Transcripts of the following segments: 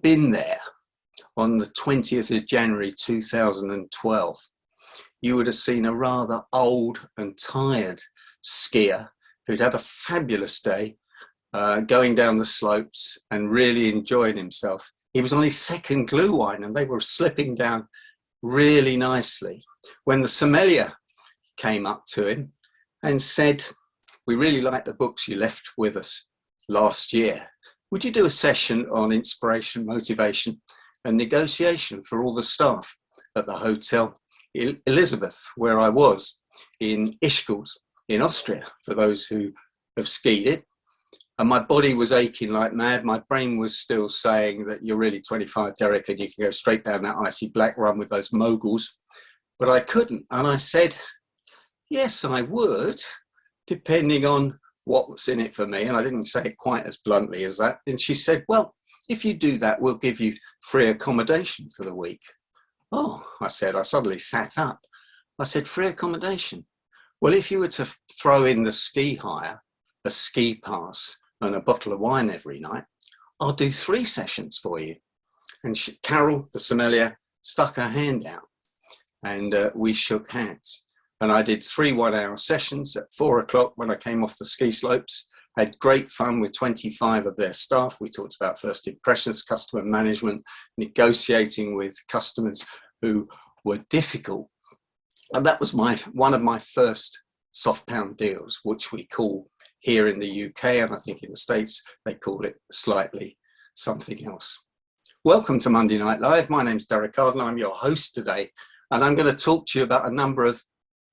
been there on the 20th of January 2012, you would have seen a rather old and tired skier who'd had a fabulous day going down the slopes and really enjoying himself. He was on his second glue wine and they were slipping down really nicely when the sommelier came up to him and said, "We really like the books you left with us last year. Would you do a session on inspiration, motivation and negotiation for all the staff at the Hotel Elizabeth, where I was in Ischgl in Austria, for those who have skied it?" And my body was aching like mad. My brain was still saying that you're really 25, Derek, and you can go straight down that icy black run with those moguls. But I couldn't. And I said, yes, I would, depending on what was in it for me. And I didn't say it quite as bluntly as that. And she said, well, if you do that, we'll give you free accommodation for the week. Oh, I said, I suddenly sat up. I said, free accommodation? Well, if you were to throw in the ski hire, a ski pass and a bottle of wine every night, I'll do 3 sessions for you. And Carol, the sommelier, stuck her hand out and we shook hands. And I did 3 one-hour sessions at 4 o'clock when I came off the ski slopes. Had great fun with 25 of their staff. We talked about first impressions, customer management, negotiating with customers who were difficult. And that was one of my first soft pound deals, which we call here in the UK, and I think in the States, they call it slightly something else. Welcome to Monday Night Live. My name's Derek Arden. I'm your host today, and I'm going to talk to you about a number of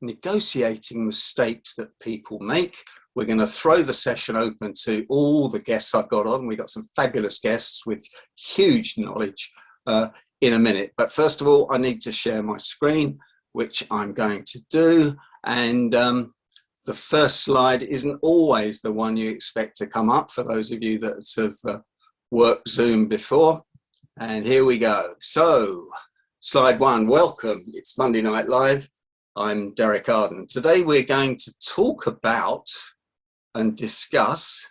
negotiating mistakes that people make. We're going to throw the session open to all the guests I've got on. We've got some fabulous guests with huge knowledge in a minute. But first of all, I need to share my screen, which I'm going to do. And the first slide isn't always the one you expect to come up for those of you that have worked Zoom before. And here we go. So, slide 1, welcome. It's Monday Night Live. I'm Derek Arden. Today we're going to talk about and discuss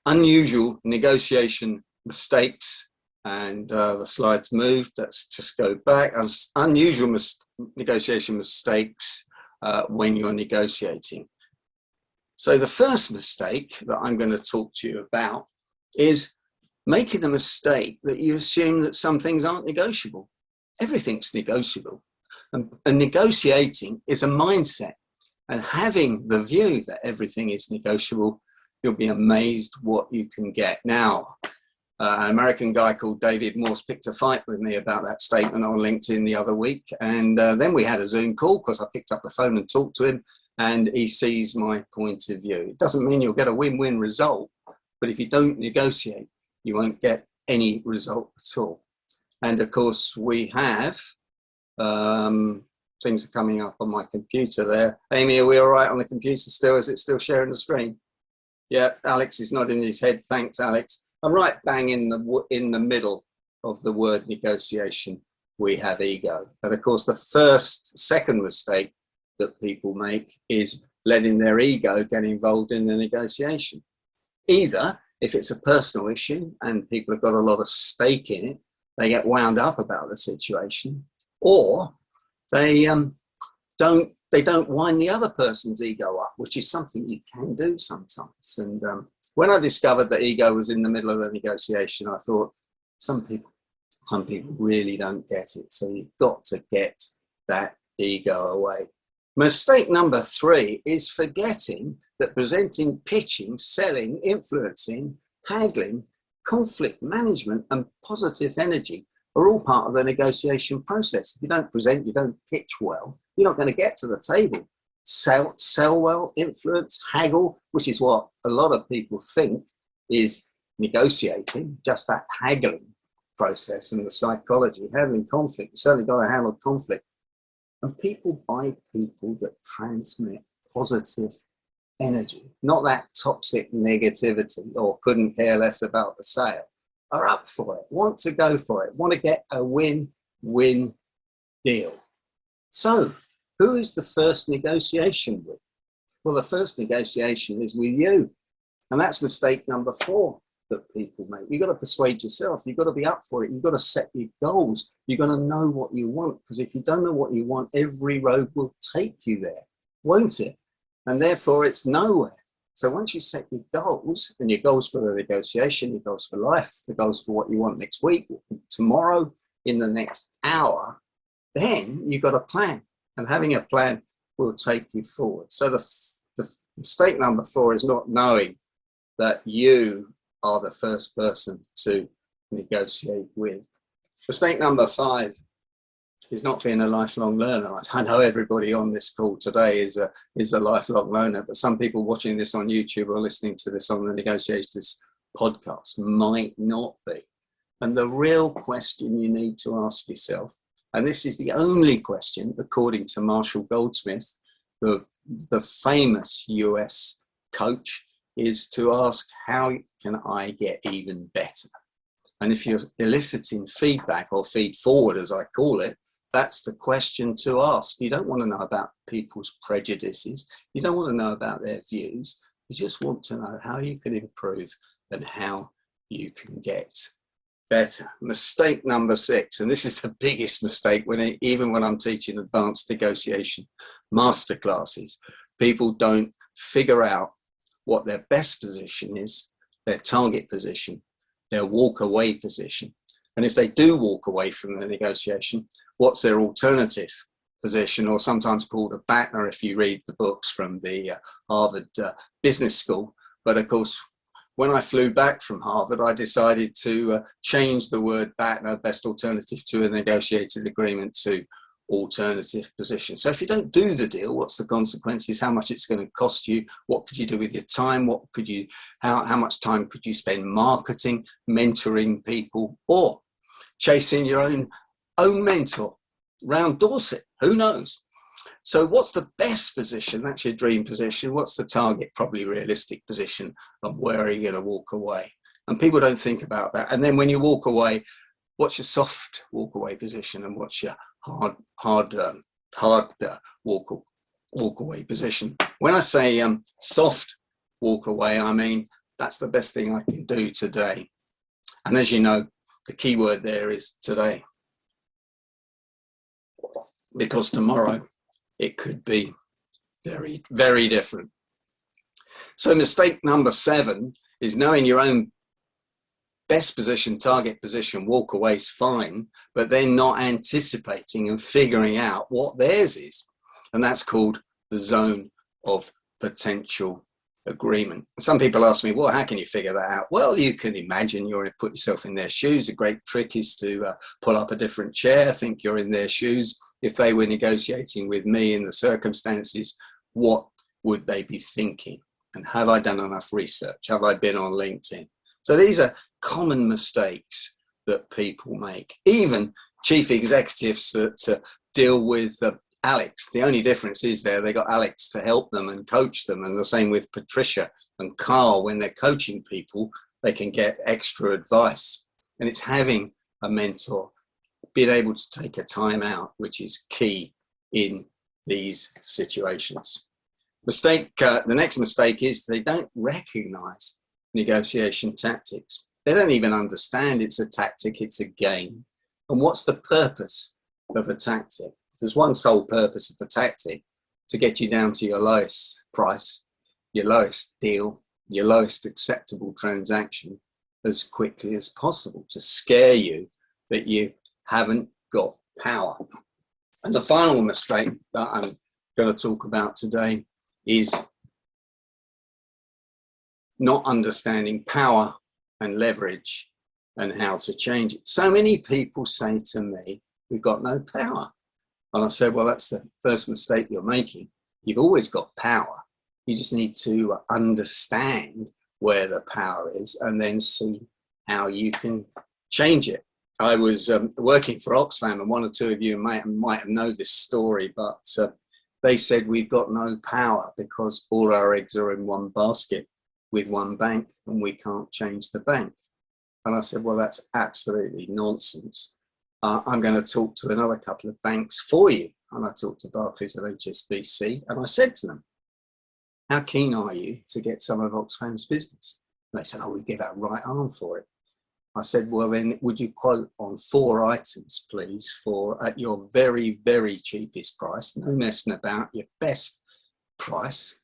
unusual negotiation mistakes. And the slides moved. Let's just go back. As unusual negotiation mistakes when you're negotiating. So the first mistake that I'm going to talk to you about is making the mistake that you assume that some things aren't negotiable. Everything's negotiable. And negotiating is a mindset. And having the view that everything is negotiable, you'll be amazed what you can get. Now, an American guy called David Morse picked a fight with me about that statement on LinkedIn the other week. And then we had a Zoom call because I picked up the phone and talked to him, and he sees my point of view. It doesn't mean you'll get a win-win result, but if you don't negotiate, you won't get any result at all. And of course, we have things are coming up on my computer there. Amy, are we all right on the computer still? Is it still sharing the screen? Yeah, Alex is nodding his head. Thanks, Alex. I'm right bang in the middle of the word negotiation. We have ego. And of course, the second mistake that people make is letting their ego get involved in the negotiation. Either if it's a personal issue and people have got a lot of stake in it, they get wound up about the situation, or they don't wind the other person's ego up, which is something you can do sometimes. And when I discovered that ego was in the middle of the negotiation, I thought some people really don't get it. So you've got to get that ego away. Mistake number 3 is forgetting that presenting, pitching, selling, influencing, haggling, conflict management, and positive energy are all part of the negotiation process. If you don't present, you don't pitch well, you're not going to get to the table. Sell well, influence, haggle, which is what a lot of people think is negotiating, just that haggling process and the psychology. Handling conflict, you certainly got to handle conflict. And people buy people that transmit positive energy, not that toxic negativity or couldn't care less about the sale, are up for it, want to go for it, want to get a win-win deal. So, who is the first negotiation with? Well, the first negotiation is with you. And that's mistake number 4 that people make. You've got to persuade yourself. You've got to be up for it. You've got to set your goals. You've got to know what you want, because if you don't know what you want, every road will take you there, won't it? And therefore it's nowhere. So once you set your goals, and your goals for the negotiation, your goals for life, the goals for what you want next week, tomorrow, in the next hour, then you've got a plan. And having a plan will take you forward. So the mistake number 4 is not knowing that you are the first person to negotiate with. Mistake number 5 is not being a lifelong learner. I know everybody on this call today is a lifelong learner, but some people watching this on YouTube or listening to this on the Negotiators podcast might not be. And the real question you need to ask yourself, and this is the only question, according to Marshall Goldsmith, the famous US coach, is to ask, how can I get even better? And if you're eliciting feedback, or feed forward as I call it, that's the question to ask. You don't want to know about people's prejudices. You don't want to know about their views. You just want to know how you can improve and how you can get better. Mistake number 6, and this is the biggest mistake even when I'm teaching advanced negotiation masterclasses, people don't figure out what their best position is, their target position, their walk away position. And if they do walk away from the negotiation, what's their alternative position, or sometimes called a BATNA if you read the books from the Harvard Business School. But of course, when I flew back from Harvard, I decided to change the word BATNA, best alternative to a negotiated agreement, to alternative position. So if you don't do the deal, what's the consequences? How much it's going to cost you? What could you do with your time? What could you, how much time could you spend marketing, mentoring people, or chasing your own mentor round Dorset? Who knows? So what's the best position? That's your dream position. What's the target, probably realistic position, and where are you going to walk away? And people don't think about that. And then when you walk away, what's your soft walk away position, and what's your hard walk away position? When I say soft walk away, I mean that's the best thing I can do today. And as you know, the key word there is today, because tomorrow it could be very, very different. So mistake number 7 is knowing your own best position, target position, walk away is fine, but then not anticipating and figuring out what theirs is. And that's called the zone of potential agreement. Some people ask me, well, how can you figure that out? Well, you can imagine put yourself in their shoes. A great trick is to pull up a different chair, think you're in their shoes. If they were negotiating with me in the circumstances, what would they be thinking? And have I done enough research? Have I been on LinkedIn? So these are common mistakes that people make. Even chief executives that deal with Alex. The only difference is they got Alex to help them and coach them. And the same with Patricia and Carl. When they're coaching people, they can get extra advice. And it's having a mentor, being able to take a time out, which is key in these situations. The next mistake is they don't recognize negotiation tactics. They don't even understand it's a tactic, it's a game. And what's the purpose of a tactic? There's one sole purpose of the tactic: to get you down to your lowest price, your lowest deal, your lowest acceptable transaction as quickly as possible, to scare you that you haven't got power. And the final mistake that I'm going to talk about today is not understanding power and leverage and how to change it. So many people say to me, we've got no power. And I said, well, that's the first mistake you're making. You've always got power. You just need to understand where the power is and then see how you can change it. I was working for Oxfam, and one or two of you might have known this story, but they said we've got no power because all our eggs are in one basket with one bank and we can't change the bank. And I said, well, that's absolutely nonsense. I'm going to talk to another couple of banks for you. And I talked to Barclays and HSBC, and I said to them, how keen are you to get some of Oxfam's business? And they said, oh, we give our right arm for it. I said, well, then would you quote on 4 items, please, for at your very, very cheapest price, no messing about, your best price.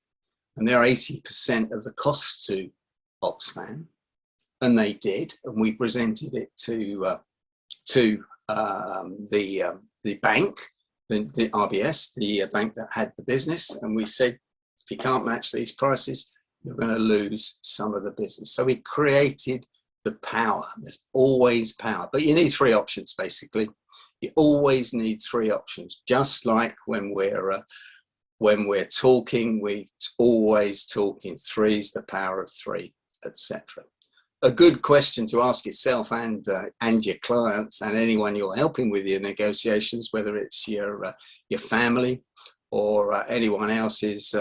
And they're 80% of the cost to Oxfam. And they did. And we presented it to the bank, the RBS, the bank that had the business. And we said, if you can't match these prices, you're going to lose some of the business. So we created the power. There's always power, but you need 3 options basically. You always need 3 options. Just like when we're talking, we're always talking 3's the power of 3, etc. A good question to ask yourself and your clients and anyone you're helping with your negotiations, whether it's your family or anyone else, is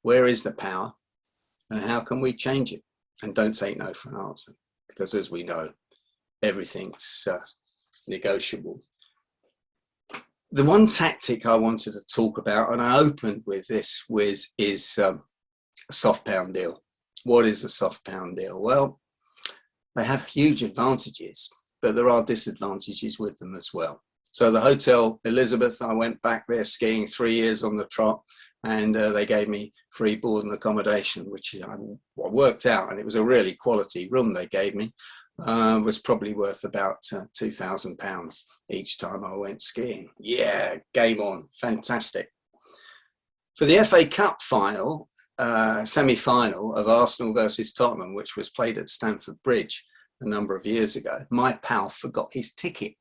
where is the power and how can we change it? And don't take no for an answer, because as we know, everything's negotiable. The one tactic I wanted to talk about, and I opened with this, is a soft pound deal. What is a soft pound deal? Well, they have huge advantages, but there are disadvantages with them as well. So the Hotel Elizabeth, I went back there skiing 3 years on the trot, and they gave me free board and accommodation, which I worked out, and it was a really quality room they gave me. Was probably worth about £2,000 each time I went skiing. Yeah, game on, fantastic. For the FA Cup final, semi-final of Arsenal versus Tottenham, which was played at Stamford Bridge a number of years ago, my pal forgot his ticket,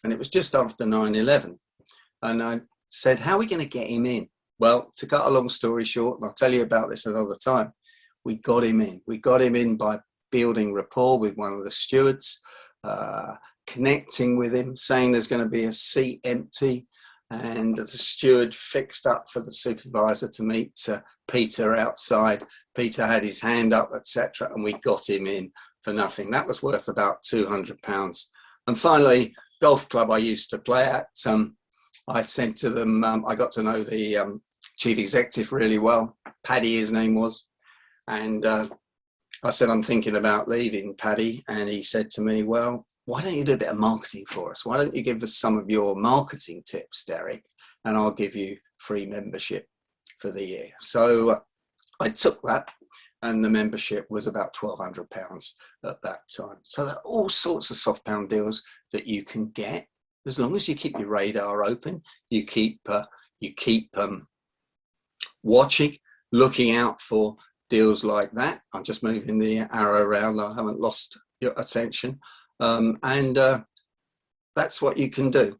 and it was just after 9/11. And I said, how are we going to get him in? Well, to cut a long story short, and I'll tell you about this another time, we got him in. We got him in by building rapport with one of the stewards, connecting with him, saying there's going to be a seat empty, and the steward fixed up for the supervisor to meet Peter outside. Peter had his hand up, etc., and we got him in for nothing. That was worth about £200. And finally, golf club I used to play at, I said to them, I got to know the chief executive really well, Paddy his name was, and I said, I'm thinking about leaving, Paddy. And he said to me, well, why don't you do a bit of marketing for us? Why don't you give us some of your marketing tips, Derek, and I'll give you free membership for the year. So I took that, and the membership was about £1,200 at that time. So there are all sorts of soft pound deals that you can get, as long as you keep your radar open, you keep watching, looking out for deals like that. I'm just moving the arrow around. I haven't lost your attention. And that's what you can do.